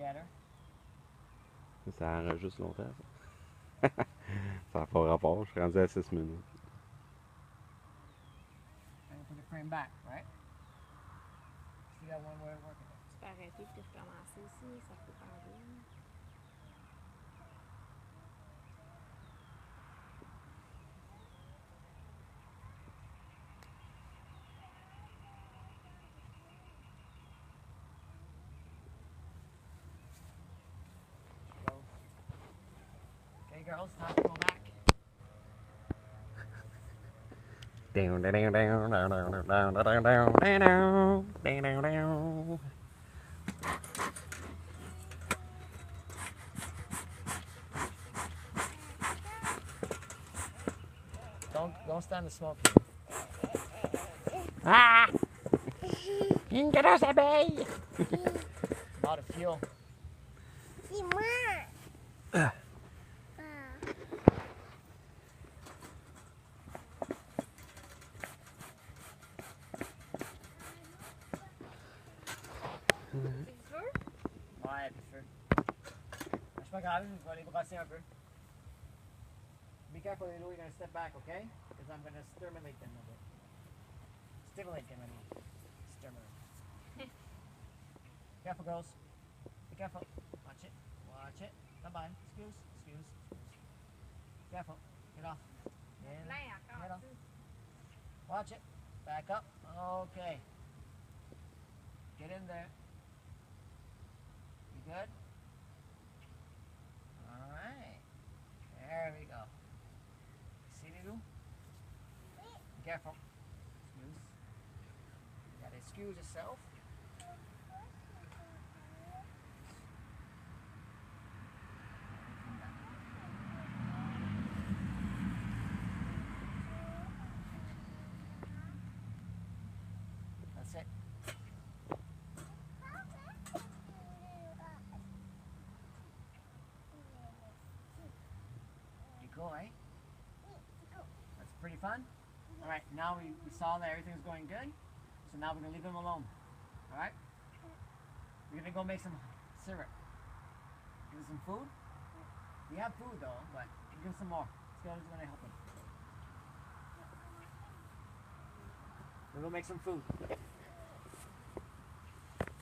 better. Ça enregistre longtemps, ça. Ça n'a pas rapport, je suis rendu à 6 minutes. And put the frame back, right? See that one way of working it. Tu peux arrêter puis recommencer aussi, ça peut faire bien. Okay, girls, time to go back. Down, down, down, down, down, down, down, down, down, down, down, down, down. Don't stand the smoke. Ah! Une grosse abeille! A lot of fuel. Ouais, puis feu. Je suis pas grave, je vais les brosser un peu. Be careful, Lulu, you're gonna step back, okay? Because I'm gonna stimulate them a bit. Stimulate them, I mean. Stimulate. Careful, girls. Be careful. Watch it. Watch it. Bye-bye. Excuse. Careful. Get off. Get off. Watch it. Back up. Okay. Get in there. You good? Alright. There we go. See, Lulu? Be careful. Excuse. You gotta excuse yourself. That's it. Pretty cool, right? That's pretty fun. Alright, now we saw that everything's going good. So now we're going to leave them alone. Alright? We're going to go make some syrup. Give them some food. We have food though, but give them some more. Let's go to help them. We're going to make some food.